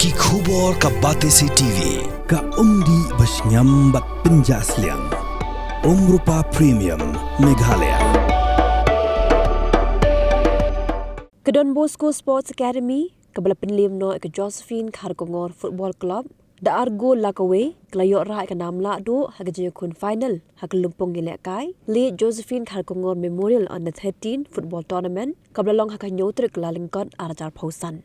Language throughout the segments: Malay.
Ki khubor ka Dbsa TV ka umdi basnyambat penjaslian Rupa Premium Meghalaya. Ke Don Bosco Sports Academy kebala penlim no ke Josephine Kharkongor Football Club da argo lakawe klayok ra ke nam Lahduh hagje kun final hak lumpong gilekai le Josephine Kharkongor Memorial Under 13 Football Tournament kabla long hak nyotre kelalingkot arajar pausan.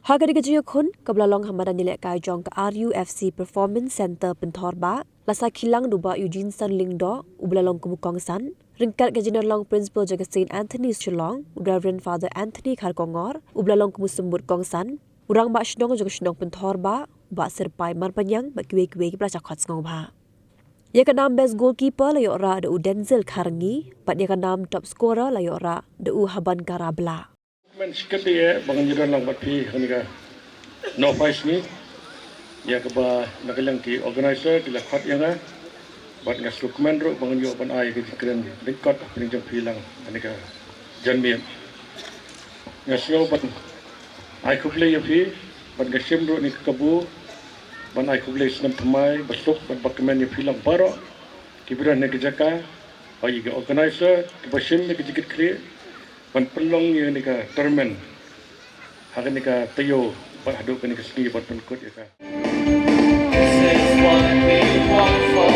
Hagari ke kun kabla long hamadan gilekai jong ke RUFC Performance Center Pentorba lasa kilang duba Eugene San Lingdo ubla long kumukong san ringkat ke Long Principal jaga St. Anthony's Shillong, Reverend Father Anthony Kharkongor, ublalong kumusembut kongsan, urang bak shnong jaga shnong pentorba, bak serpai marpanyang bak kiwe-kiwe ki pelacak khot ngong ba. Ya ka nam best goalkeeper layok ra de Denzel Karangi, pat ya ka nam top scorer layok ra de Haban Karabla. Men sekali bangan jiran lang batpi kanika no price ni ya ka ba nakalang ki organizer ki lakat yang bat ngas dokumen ro bangun yo ban ai ke kren record ning jam pilang anika janmiem ngas yo ban ai kuble yo pi ban gasim ro ni kabu ban ai kuble snam thamai basuk ban bakmen yo pilang baro kibran ne jaka ai ge organizer ke basim ne jikit kre ban pelong yo nika tournament hagenika tayo ban hadu ke nika ski ban penkut ya ka. This is what we want for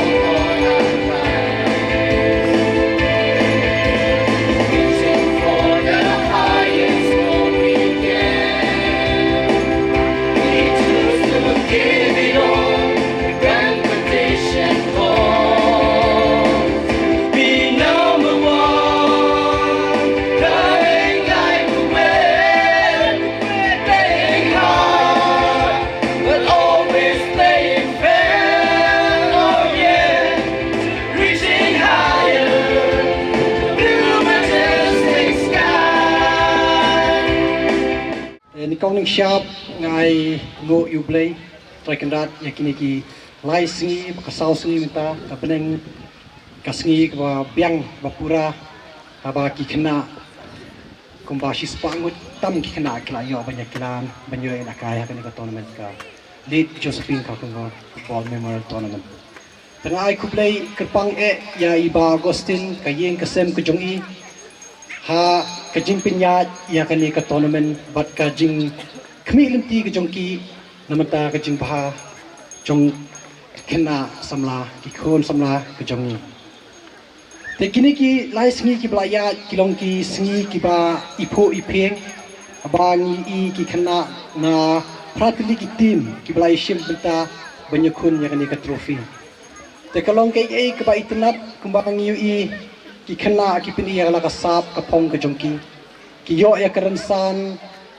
Kau ning siap ngai go you play try kendat yakini ki lai singi kasau singi minta kapeneng kasingi ka biang bapura aba ki kena kumba shi spangut tam ki kena klayo banyak kilan banyo ina kaya kan ka tournament ka lead Josephine Kharkongor Football Memorial Tournament tengah ai ku play kerpang ya iba Agustin kayeng kesem kejongi ha kajing pinyat ya kani ka tournament bat kajing kami limti kajongki namata kajing baha jong kena samla ki khon samla kajongi te kini ki lai singi ki blaya kilong ki singi ki ba ipo ipeng abangi i ki kena na pratili ki team ki blai shim benta banyakun ya kani ka trophy te kalong ke ai ka ba itnat kumbangi i ki kena ki pini ya la ka sap ka pong ka jongki ki yo ya karansan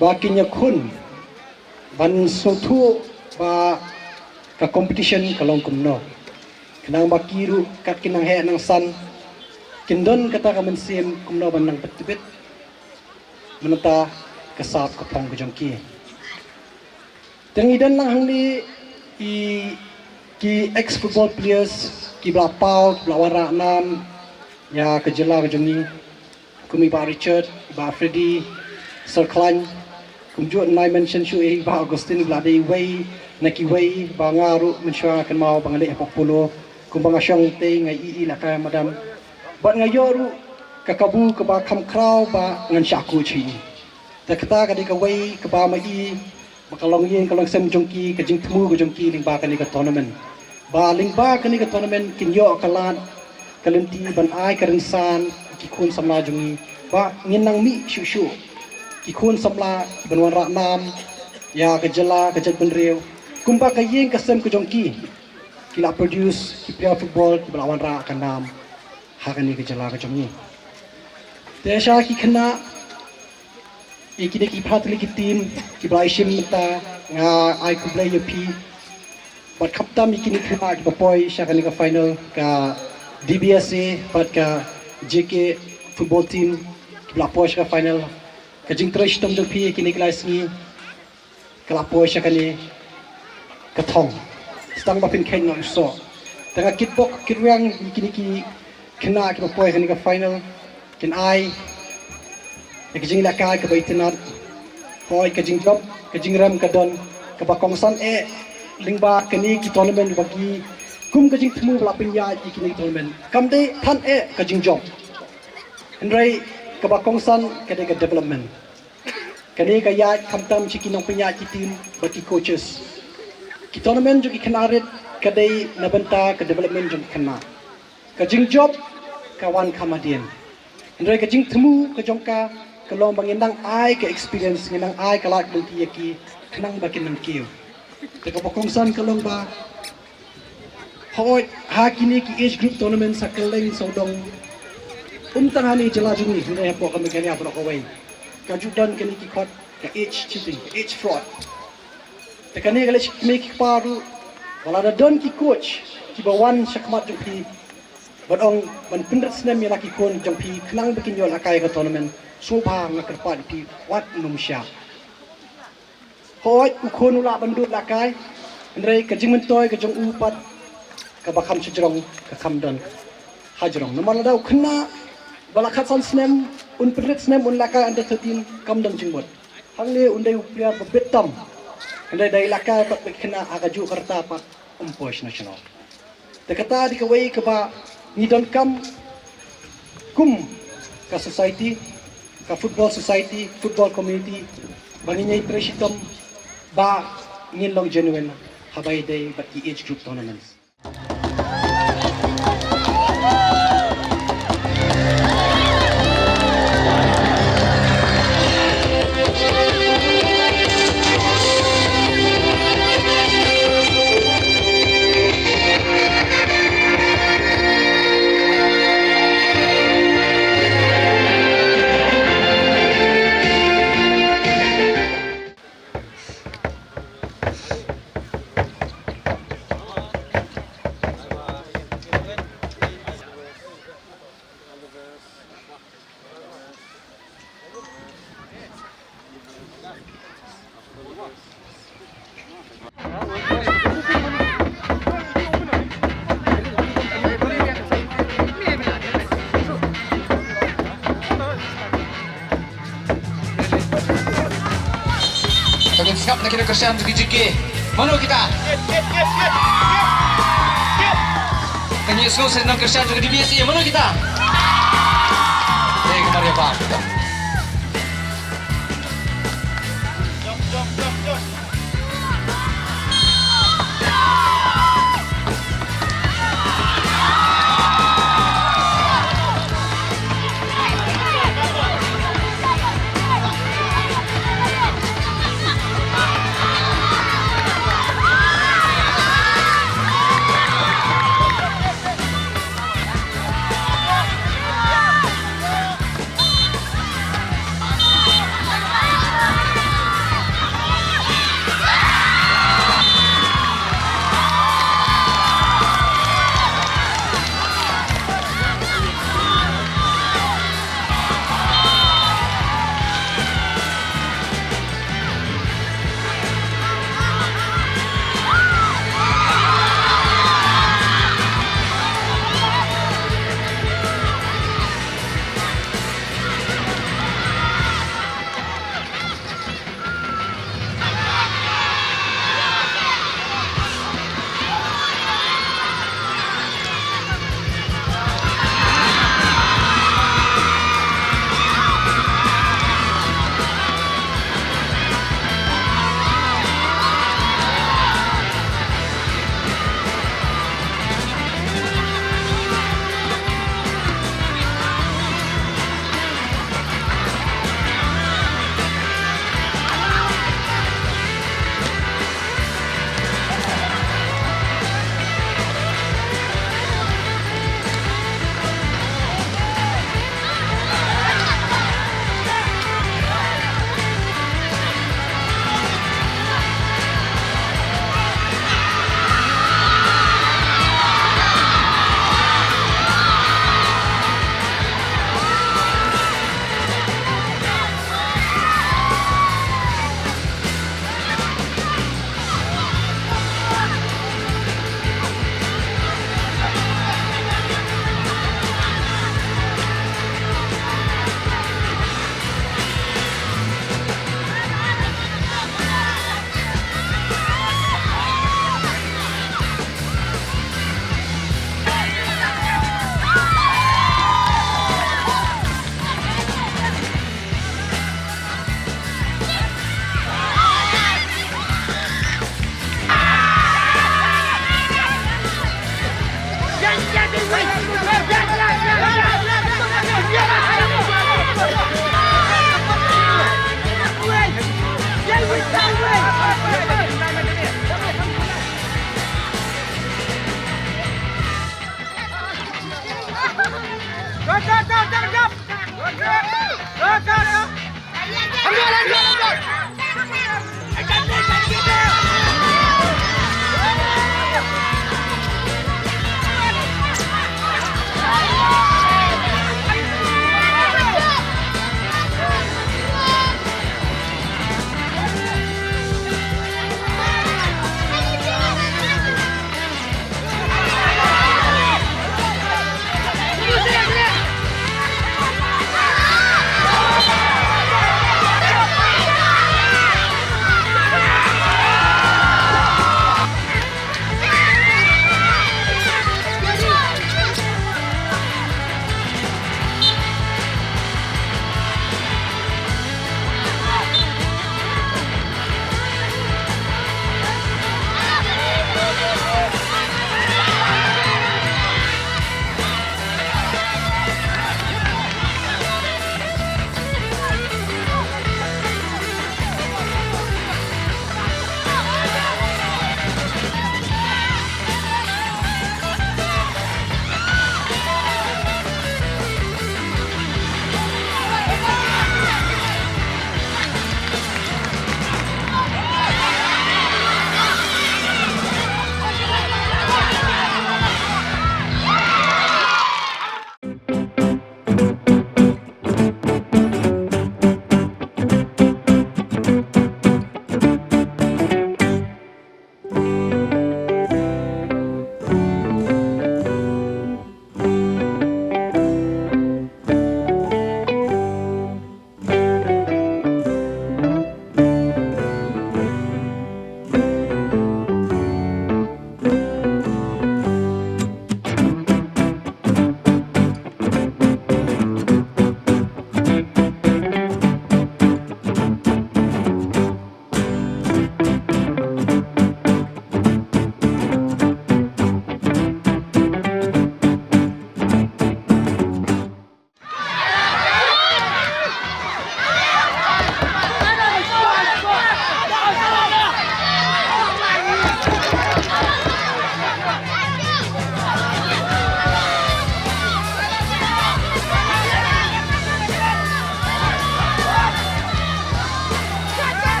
ba kinya kun ban sotu ba ka competition kalong kumno kenang ba kiru kat kinang he nang san kindon kata ka mensim kumno ban nang petibit menata ka sap ka pong ka jongki tengidan nang hangli i ki ex football players ki bla pau bla wara nam ya kejela kejongi kumi ba Richard ba Freddy Sir Klan kumjut nai mention shu ba Agustin bladi way naki way ba ngaru mensyua kan mau bangale populo kumbang asyong te ngai i la ka madam bat ngayoru kakabu ka ba kham kraw ba ngan syaku chi ta kata ka di ka way ka ba mai bakalong yin kalong sem jongki ka jing tmu ka jongki ling ba ka ni ka tournament ba ling ba ka ni ka tournament kin yo kalat kalimti ban ai karinsan ki kun samla jungi ba nginang mi shu shu ki kun samla ban wan ra nam ya ka jela ka jat ban rew kumba ka yeng ka sem ka jongki ki la produce ki player football ki ban wan ra ka nam ha ka ni ka jela ka jongi te sha ki khna ki de ki phatli ki team ki bai shim ta nga ai ku play up but kapta mi ki ni khna ki boy sha ka ni ka final ka Dbsa pat ka JK football team kila posh ka final ka jing trash tom do pi kini kelas ni kila posh ka ni ka thong stang ba pin ken no so tanga kitbok kirwang kini ki kena ki posh ka ni ka final kin ai ka jing la ka ka baitinat hoy ka jing job ka jing ram ka don kebakongsan lingba kini ki tournament bagi kum kajing temu belapin ya kini tournament kamde than kajing job Henry kebakongsan kade ke development kani kaya kamtam ciki nong pinya ki team bagi coaches ki tournament jo ki kanarit kade nabenta ke development jo kana kajing job kawan kamadian Henry kajing temu kajongka kalau mengenang ai ke experience mengenang ai kalak benti ki kenang bakin nang kiu kebakongsan kalau ba hoi hakini ki age group tournament sakeleng sodong tangani jela juni Henry hapo kami kani apro kawai kajudan kani ki khot ka age cheating age fraud tekani kale make paru wala da don ki coach ki bawan shakmat jumpi badong man pindat snem ya laki kon jumpi kenang bikin yo lakai ka tournament sobha ngakerpa di wat numsya hoi ukon ula bandut lakai Henry kajing mentoy kajong upat ka bakam chujrong ka kamdan hajrong namal da ukna balakat san snem un pindat snem un lakai under 13 kamdan jingbot hangle undai player bebetam Henry dai lakai pat bekena agaju karta pat umposh national tekata di kawai ka ba ni don kam kum ka society ka football society football community banginya presitom ba ngin long genuine habay day but the age group tournaments Kami siap nak kira kesian untuk dijiki. Mana kita? Kami selesai nak kesian untuk Dbsa. Mana kita? Kemari apa?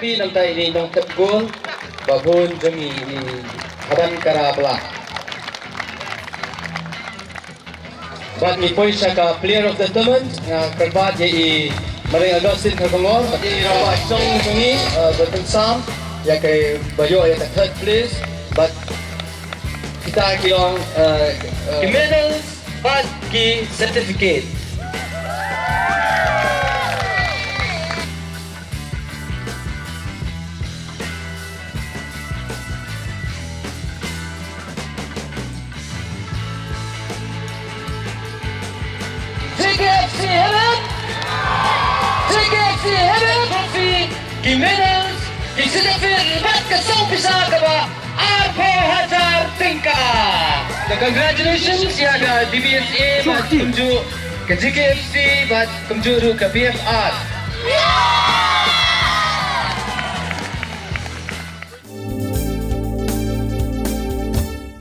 pi nam tai ni nong tet gol babun jemi ni haban kara bla. Bat ni poisa ka player of the tournament kerbat ye Mari Augustin Kharkongor di rapat song sungi betul sam ya ke bayo ya third place but kita kilong medals but ki certificate. DBSA heaven! DBSA heaven! Trophy, ki medals, ki certificate, bat ke song pisah ke ba? Arpo Hajar tingkah. Congratulations ya ke DBSA bat kumju ke GKFC bat kumju ke BFR.